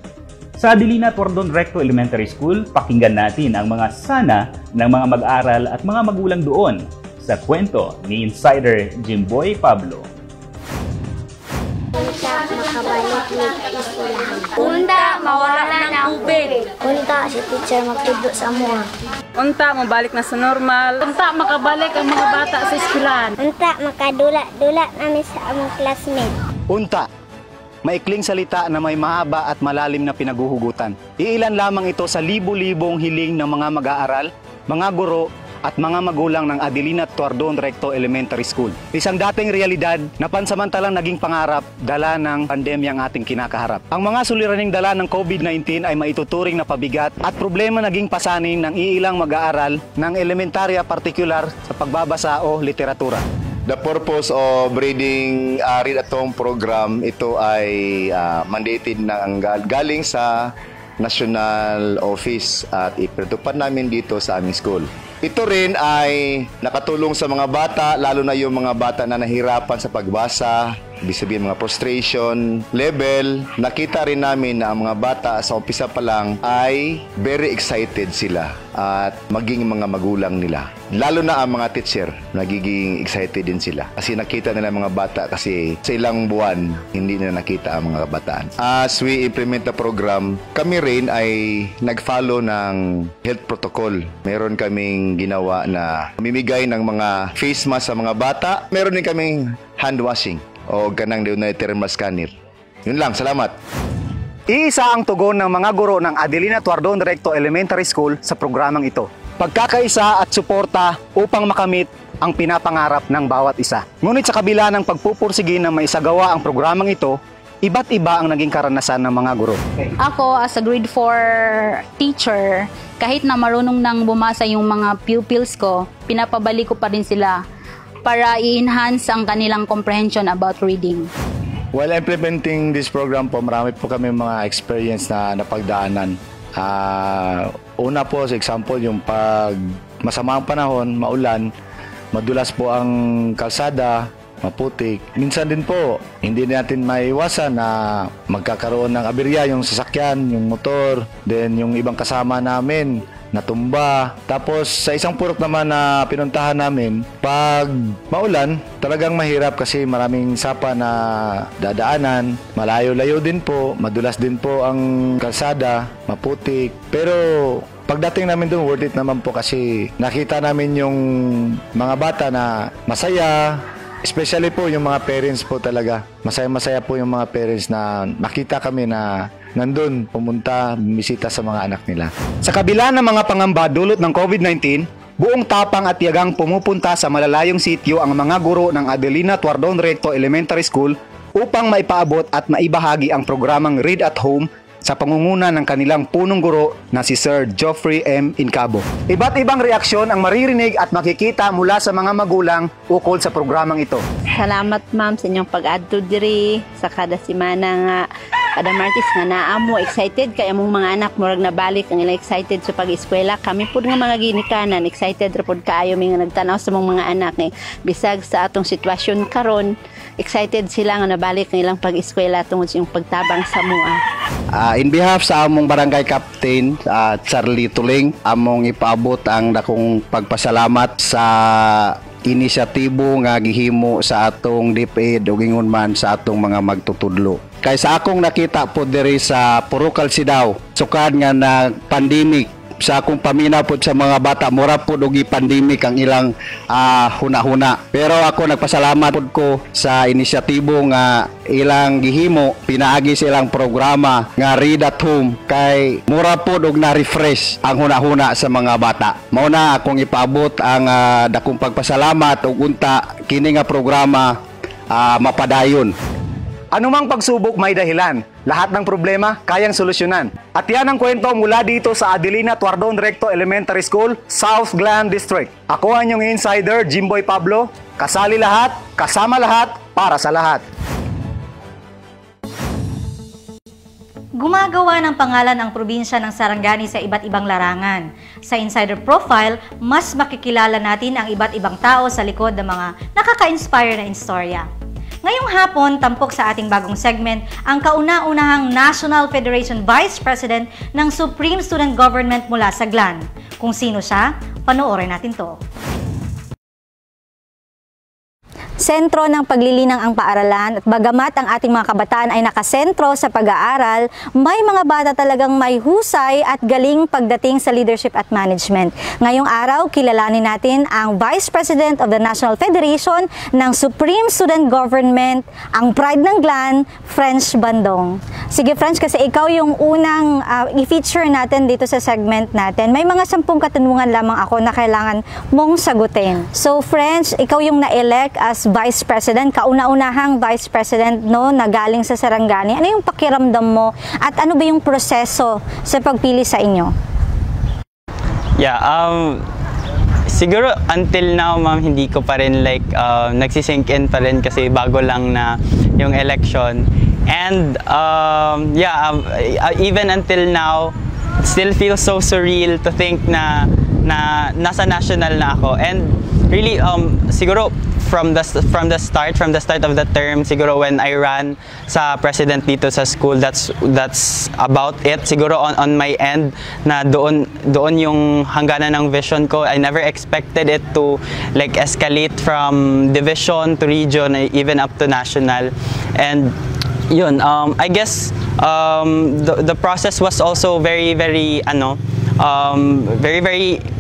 Sa Adelina Tuardon Recto Elementary School, pakinggan natin ang mga sana ng mga mag-aral at mga magulang doon sa kwento ni Insider Jimboy Pablo. Unta, makabalik ng eskwelahan. Unta, mawala na ng tubig. Unta, si teacher magtudlo sa mua. Unta, mabalik na sa normal. Unta, makabalik ang mga bata sa eskwelahan. Unta, makadula-dula namin sa among classmate. Unta, maikling salita na may mahaba at malalim na pinaguhugutan. Iilan lamang ito sa libu-libong hiling ng mga mag-aaral, mga guro, at mga magulang ng Adelina Tuardon Recto Elementary School. Isang dating realidad na pansamantalang naging pangarap dala ng pandemya ang ating kinakaharap. Ang mga suliraning dala ng COVID-19 ay maituturing na pabigat at problema naging pasanin ng iilang mag-aaral ng elementarya partikular sa pagbabasa o literatura. The purpose of reading Read at Home program, ito ay mandated na galing sa National Office at ipinatupad namin dito sa aming school. Ito rin ay nakatulong sa mga bata, lalo na yung mga bata na nahirapan sa pagbasa, ibig sabihin mga frustration level. Nakita rin namin na ang mga bata sa umpisa pa lang ay very excited sila at maging mga magulang nila. Lalo na ang mga teacher, nagiging excited din sila. Kasi nakita nila mga bata kasi sa ilang buwan, hindi nila nakita ang mga kabataan. As we implement the program, kami rin ay nag-follow ng health protocol. Meron kaming ginawa na mamimigay ng mga face mask sa mga bata. Meron din kaming hand washing o ganang thermal scanner. Yun lang, salamat. Iisa ang tugon ng mga guro ng Adelina Tuardon Recto Elementary School sa programang ito. Pagkakaisa at suporta upang makamit ang pinapangarap ng bawat isa. Ngunit sa kabila ng pagpupursige na maisagawa ang programang ito, iba't iba ang naging karanasan ng mga guro. Ako as a grade 4 teacher, kahit na marunong nang bumasa yung mga pupils ko, pinapabalik ko pa rin sila para i-enhance ang kanilang comprehension about reading. While implementing this program po, marami po kami mga experience na napagdaanan. Una po, sa example, yung pag masama ang panahon, maulan, madulas po ang kalsada, maputik. Minsan din po, hindi natin maiwasan na magkakaroon ng aberya yung sasakyan, yung motor, then yung ibang kasama namin natumba. Tapos sa isang purok naman na pinuntahan namin, pag maulan, talagang mahirap kasi maraming sapa na dadaanan, malayo-layo din po, madulas din po ang kalsada, maputik. Pero pagdating namin doon, worth it naman po kasi nakita namin yung mga bata na masaya, especially po yung mga parents po talaga. Masaya-masaya po yung mga parents na makita kami na nandun, pumunta, bumisita sa mga anak nila. Sa kabila ng mga pangamba dulot ng COVID-19, buong tapang at tiyagang pumupunta sa malalayong sitio ang mga guro ng Adelina Tuardon Recto Elementary School upang maipaabot at maibahagi ang programang Read at Home sa pangunguna ng kanilang punong guro na si Sir Geoffrey M. Incabo. Iba't ibang reaksyon ang maririnig at makikita mula sa mga magulang ukol sa programang ito. Salamat ma'am sa inyong pag-adto diri sa kada semana nga kada Martes nga naamo excited kay among mga anak murag nabalik ang ila excited sa pag-eskwela. Kami pud nga mga ginikanan excited ra pud kaayo mi nga nagtanaw sa mga anak ni bisag sa atong sitwasyon karon excited sila nga nabalik ang ilang pag-eskwela tungod sa iyong pagtabang sa mua. In behalf sa among barangay captain Charlie Tuling, among ipaabot ang dakong pagpasalamat sa inisyatibo nga gihimo sa atong DepEd ug ingon man sa atong mga magtutudlo. Kay sa akong nakita po diri sa Purokal Sidaw, sukad nga na pandemic sa akong paminaw po sa mga bata, mura po dugi pandemic ang ilang huna-huna. Pero ako nagpasalamat po ko sa inisyatibo nga ilang gihimo, pinaagi silang programa nga Read at Home kay mura po og na-refresh ang huna-huna sa mga bata. Mao na akong ipaabot ang dakong pagpasalamat ug unta kini nga programa mapadayon. Anumang pagsubok may dahilan. Lahat ng problema kayang solusyonan. At yan ang kwento mula dito sa Adelina Tuardon Recto Elementary School, South Glan District. Ako ang inyong insider, Jimboy Pablo. Kasali lahat, kasama lahat, para sa lahat. Gumagawa ng pangalan ang probinsya ng Sarangani sa iba't ibang larangan. Sa Insider Profile, mas makikilala natin ang iba't ibang tao sa likod ng mga nakaka-inspire na istorya. Ngayong hapon, tampok sa ating bagong segment, ang kauna-unahang National Federation Vice President ng Supreme Student Government mula sa GLAN. Kung sino siya, panoorin natin to. Sentro ng paglilinang ang paaralan at bagamat ang ating mga kabataan ay nakasentro sa pag-aaral, may mga bata talagang may husay at galing pagdating sa leadership at management. Ngayong araw, kilalanin natin ang Vice President of the National Federation ng Supreme Student Government, ang pride ng GLAN, French Bandong. Sige French, kasi ikaw yung unang i-feature natin dito sa segment natin. May mga 10 katanungan lamang ako na kailangan mong sagutin. So French, ikaw yung na-elect as Vice President, kauna-unahang Vice President no, na galing sa Sarangani. Ano yung pakiramdam mo at ano ba yung proseso sa pagpili sa inyo? Yeah, siguro until now ma'am, hindi ko pa rin like nagsisink in pa rin kasi bago lang na yung election. And even until now, it still feels so surreal to think na nasa national na ako. And really siguro from the start of the term, siguro when I ran sa president dito sa school, that's about it. Siguro on my end na doon yung hangganan ng vision ko. I never expected it to like escalate from division to region, even up to national. And yun, I guess the process was also very very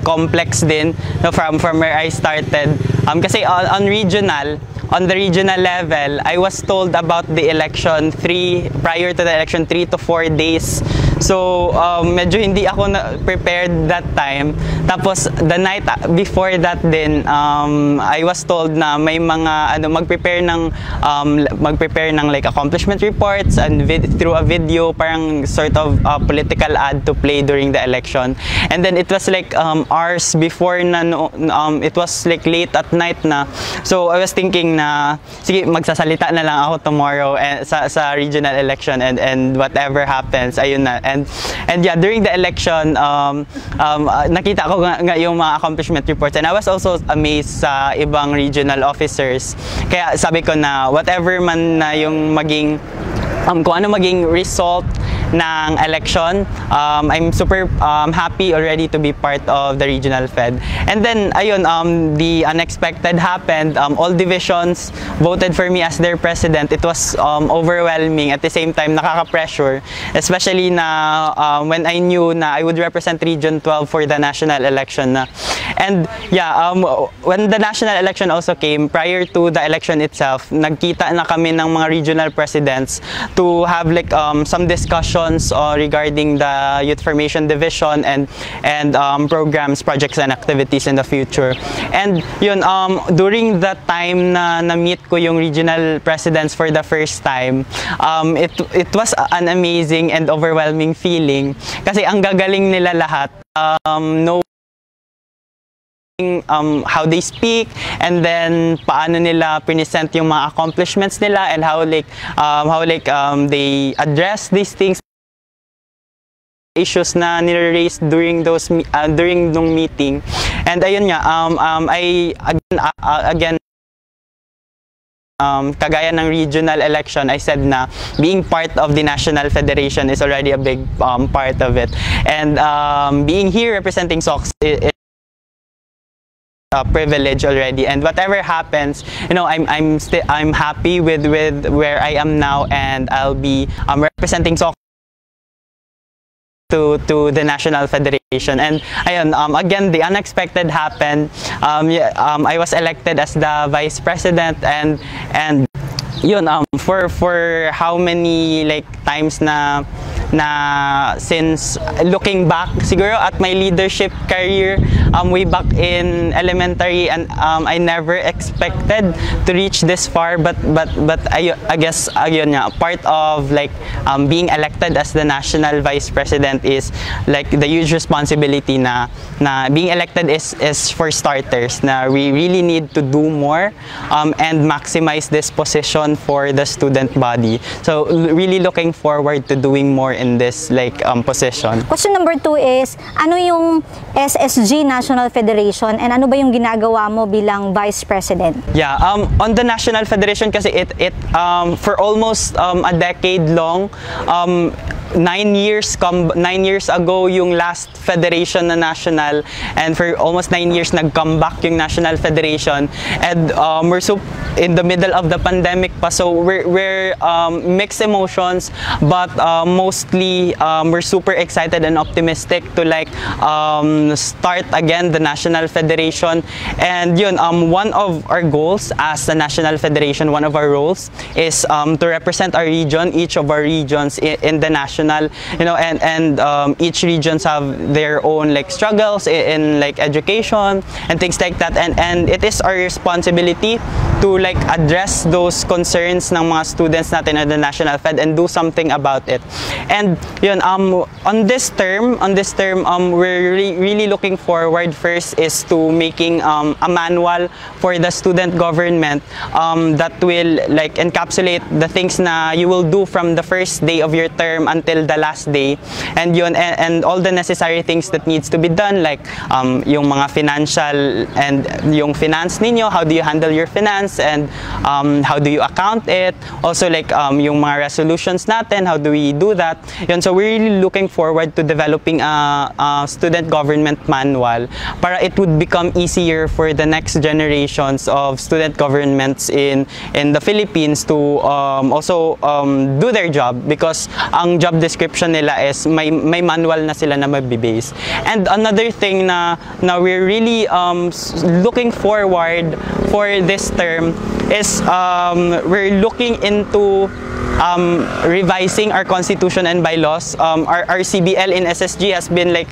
complex din, no, from where I started. Kasi on the regional level, I was told about the election prior to the election 3 to 4 days. So medyo hindi ako prepared that time. Tapos the night before that din, I was told na may mga magprepare ng like accomplishment reports and through a video, parang sort of political ad to play during the election. And then it was like hours before na it was like late at night na. So I was thinking na sige, magsasalita na lang ako tomorrow sa regional election and whatever happens, ayun na. And yeah, during the election, nakita ko nga yung mga accomplishment reports, and I was also amazed sa ibang regional officers. Kaya sabi ko na whatever man na yung maging kung ano maging result ng election. I'm super happy already to be part of the regional Fed. And then ayun, the unexpected happened. All divisions voted for me as their president. It was overwhelming, at the same time nakaka-pressure, especially na when I knew na I would represent Region 12 for the national election na. And yeah, when the national election also came, prior to the election itself, nagkita na kami ng mga regional presidents to have like some discussions regarding the Youth Formation Division and programs, projects and activities in the future. And yun, during the time na na-meet ko yung regional presidents for the first time, it was an amazing and overwhelming feeling kasi ang gagaling nila lahat. How they speak, and then paano nila present yung mga accomplishments nila, and how they address these things, issues na nire-raise during nung meeting. And ayun nga, again kagaya ng regional election, I said na being part of the National Federation is already a big part of it, and being here representing SOX is privilege already. And whatever happens, you know, I'm happy with where I am now, and I'll be representing SOX to the National Federation. And ayun, again, the unexpected happened. I was elected as the vice president, and yun, for how many like times na since looking back siguro at my leadership career way back in elementary, and I never expected to reach this far, but I guess ayun nga, part of like being elected as the national vice president is like the huge responsibility na being elected is for starters, na we really need to do more and maximize this position for the student body. So really looking forward to doing more in this like position. Question number 2 is, ano yung SSG National Federation, and ano ba yung ginagawa mo bilang Vice President? Yeah, on the National Federation kasi it for almost a decade long, 9 years ago yung last federation na national, and for almost 9 years nag-comeback yung National Federation, and we're so in the middle of the pandemic pa, so we're mixed emotions, but mostly we're super excited and optimistic to like start again the National Federation. And yun, one of our goals as the National Federation, one of our roles is to represent our region, each of our regions in the national, you know, and each regions have their own like struggles in like education and things like that, and it is our responsibility to like address those concerns ng mga students natin at the National Fed and do something about it. And yun, on this term we're really looking forward. First is to making a manual for the student government that will like encapsulate the things na you will do from the first day of your term until the last day, and yun, and all the necessary things that needs to be done, like yung mga financial and yung finance ninyo, how do you handle your finance, and how do you account it, also like yung mga resolutions natin, how do we do that, yun. So we're really looking forward to developing a student government manual para it would become easier for the next generations of student governments in the Philippines to also do their job, because ang job description nila is may manual na sila na mabibase. And another thing na we're really looking forward for this term is we're looking into revising our constitution and bylaws. Our CBL in SSG has been like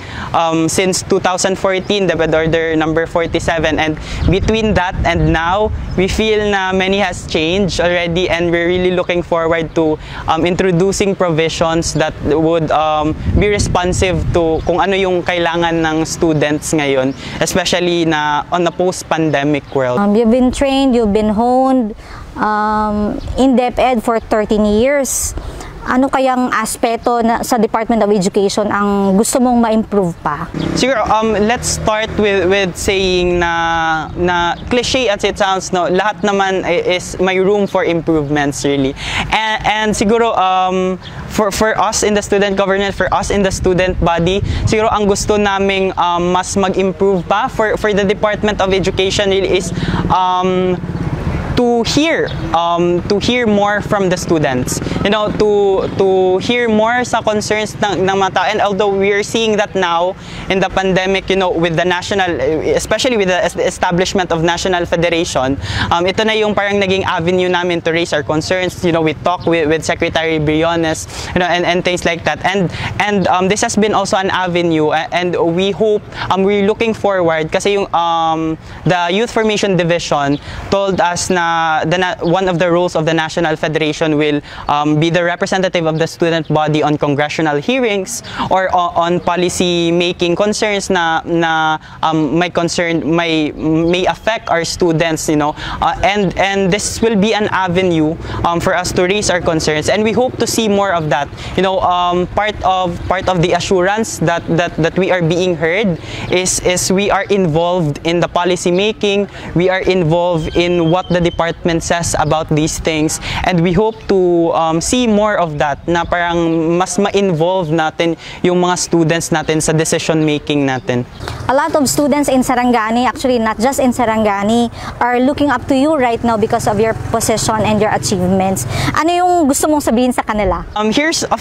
since 2014, the Bed Order number 47, and between that and now we feel na many has changed already, and we're really looking forward to introducing provisions that would be responsive to kung ano yung kailangan ng students ngayon, especially na on a post-pandemic world. You've been trained, you've been honed in DepEd for 13 years. ano kayang aspeto sa Department of Education ang gusto mong ma-improve pa? Siguro, let's start with saying na cliche as it sounds, no, lahat naman is may room for improvements really. And siguro, for us in the student government, for us in the student body, siguro ang gusto naming mas mag-improve pa for the Department of Education really is to hear more from the students, to hear more sa concerns ng mga tao. And although we are seeing that now in the pandemic, with the national, especially with the establishment of National Federation, ito na yung parang naging avenue namin to raise our concerns. We talk with Secretary Briones, and things like that. And this has been also an avenue, and we hope, we're looking forward kasi yung the Youth Formation Division told us na one of the roles of the National Federation will be the representative of the student body on congressional hearings or on policy making concerns na may affect our students, and this will be an avenue for us to raise our concerns, and we hope to see more of that. Part of the assurance that we are being heard is we are involved in the policy making, we are involved in what the department says about these things, and we hope to see more of that, na parang mas ma-involve natin yung mga students natin sa decision making natin. A lot of students in Sarangani, actually not just in Sarangani, are looking up to you right now because of your position and your achievements. Ano yung gusto mong sabihin sa kanila? Here's a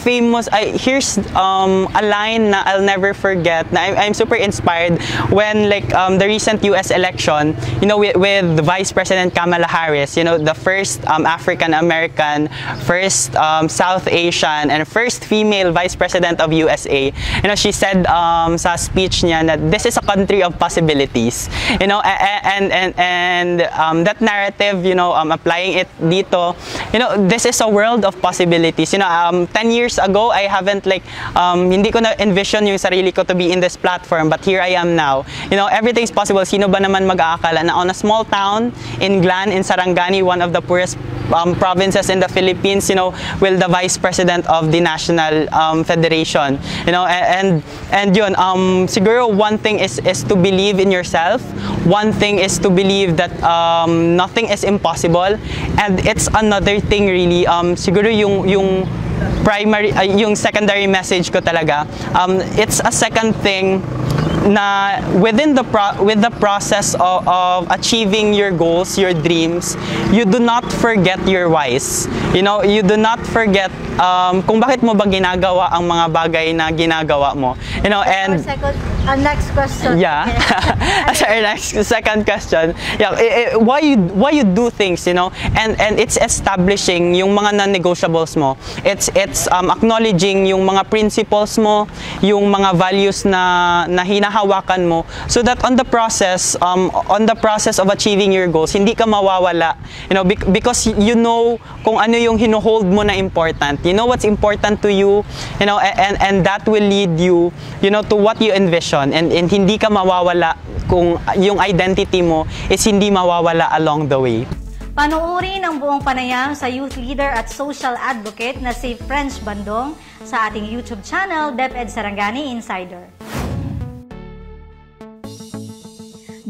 line na I'll never forget, na I'm super inspired when the recent US election, with Vice President Kamala Harris, the first African American, first South Asian, and first female Vice President of USA. She said sa speech niya that this is a country of possibilities. And that narrative, applying it dito, this is a world of possibilities. 10 years ago, I haven't hindi ko na envision yung sarili ko to be in this platform, but here I am now. Everything's possible. Sino ba naman mag-aakala na on a small town in Glan, in Sarangani, one of the poorest provinces in the Philippines, will the Vice President of the National Federation, and yun, siguro one thing is to believe in yourself. One thing is to believe that nothing is impossible, and it's another thing really, siguro yung primary, yung secondary message ko talaga, it's a second thing na with the process of achieving your goals, your dreams, you do not forget your whys. You do not forget kung bakit mo ba ginagawa ang mga bagay na ginagawa mo. And next question. Yeah. Sorry, second question. Yeah, why you do things, and it's establishing yung mga non-negotiables mo. It's acknowledging yung mga principles mo, yung mga values na hinahawakan mo, so that on the process of achieving your goals, hindi ka mawawala, because kung ano yung hino-hold mo na important. You know what's important to you, and that will lead you, to what you envision, and hindi ka mawawala kung yung identity mo is hindi mawawala along the way. Panuorin ang buong panayam sa youth leader at social advocate na si French Bandong sa ating YouTube channel, DepEd Sarangani Insider.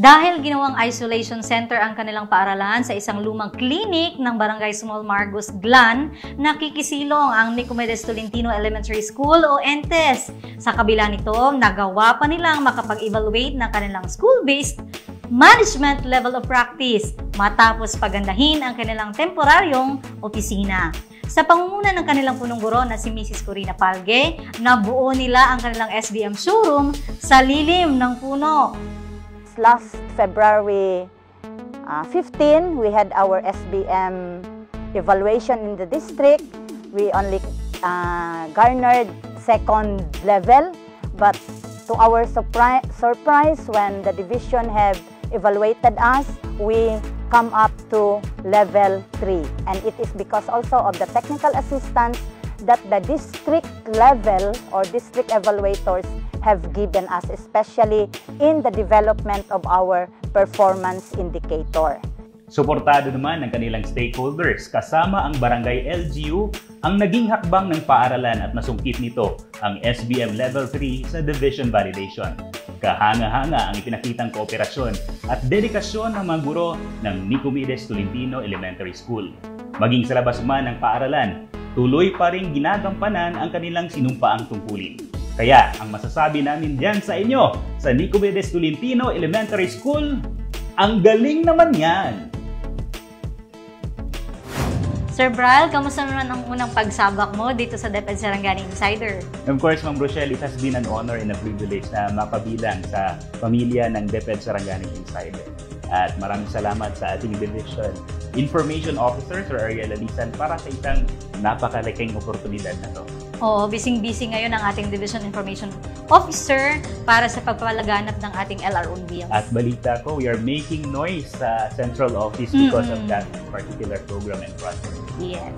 Dahil ginawang isolation center ang kanilang paaralan sa isang lumang klinik ng Barangay Small Margos, Glan, nakikisilong ang Nicomedes Tolentino Elementary School o ENTES. Sa kabila nito, nagawa pa nilang makapag-evaluate ng kanilang school-based management level of practice matapos pagandahin ang kanilang temporaryong opisina. Sa pangunguna ng kanilang punong guro na si Mrs. Corina Palge, nabuo nila ang kanilang SBM showroom sa lilim ng puno. Last February 15, we had our SBM evaluation in the district. We only garnered second level, but to our surprise, when the division have evaluated us, we come up to level 3. And it is because also of the technical assistance that the district level or district evaluators have given us, especially in the development of our performance indicator. Suportado naman ng kanilang stakeholders kasama ang Barangay LGU ang naging hakbang ng paaralan at nasungkit nito ang SBM Level 3 sa Division Validation. Kahanga-hanga ang ipinakitang kooperasyon at dedikasyon ng mga guro ng Nicomedes Tolentino Elementary School. Maging sa labas man ng paaralan, tuloy pa rin ginagampanan ang kanilang sinumpaang tungkulin. Kaya ang masasabi namin diyan sa inyo sa Nicomedes Tolentino Elementary School, ang galing naman yan! Sir Bral, kamusta naman ang unang pagsabak mo dito sa DepEd Sarangani Insider? Of course, Ma'am Rochelle, it has been an honor and a privilege na makabilang sa pamilya ng DepEd Sarangani Insider. At maraming salamat sa ating Division Information Officer, Sir Ariel Alisan, para sa isang napakalaking oportunidad na to. Oo, bising-busy ngayon ang ating Division Information Officer para sa pagpapalaganap ng ating LRO bills. At balita ko, we are making noise sa central office because of that particular program and project. Yes.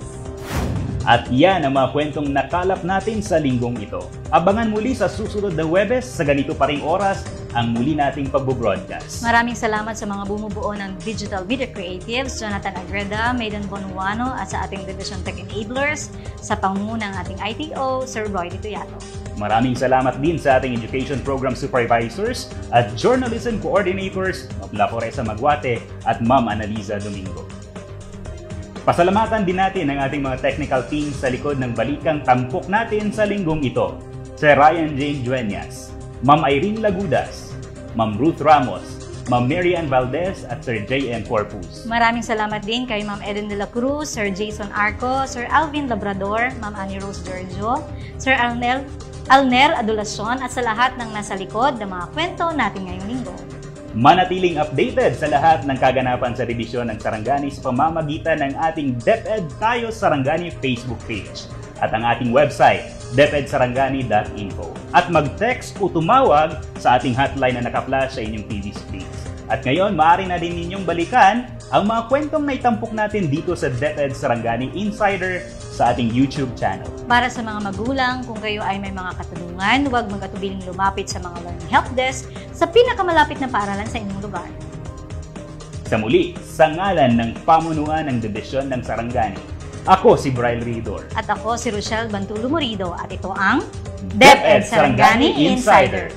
At yan ang mga kwentong nakalap natin sa linggong ito. Abangan muli sa susunod na Huwebes sa ganito pa ring oras ang muli nating pagbo-broadcast. Maraming salamat sa mga bumubuo ng Digital Video Creatives, Jonathan Agreda, Maiden Bonuano at sa ating Division Tech Enablers, sa pangunguna ng ating ITO, Sir Roy Dituyato. Maraming salamat din sa ating Education Program Supervisors at Journalism Coordinators, Ma'am Coresa Magwate at Ma'am Analiza Domingo. Pasalamatan din natin ang ating mga technical teams sa likod ng balikang tampok natin sa linggong ito. Sir Ryan Jane Dueñas, Ma'am Irene Lagudas, Ma'am Ruth Ramos, Ma'am Mary Ann Valdez at Sir J.M. Corpus. Maraming salamat din kay Ma'am Eden de la Cruz, Sir Jason Arco, Sir Alvin Labrador, Ma'am Annie Rose Giorgio, Sir Alner Adulacion at sa lahat ng nasa likod ng mga kwento natin ngayong linggo. Manatiling updated sa lahat ng kaganapan sa dibisyon ng Sarangani sa pamamagitan ng ating DepEd Tayo Sarangani Facebook page at ang ating website, depedsarangani.info. At mag-text o tumawag sa ating hotline na naka-flash sa inyong TV screens. At ngayon, maaari na din ninyong balikan ang mga kwentong naitampok natin dito sa DepEd Sarangani Insider sa ating YouTube channel. Para sa mga magulang, kung kayo ay may mga katanungan, huwag mag-atubiling lumapit sa mga Learning Help Desk sa pinakamalapit na paaralan sa inyong lugar. Sa muli, sa ngalan ng pamunuan ng Dibisyon ng Sarangani, ako si Brian Ridor. At ako si Rochelle Bantulo Morido at ito ang DepEd Sarangani Insider.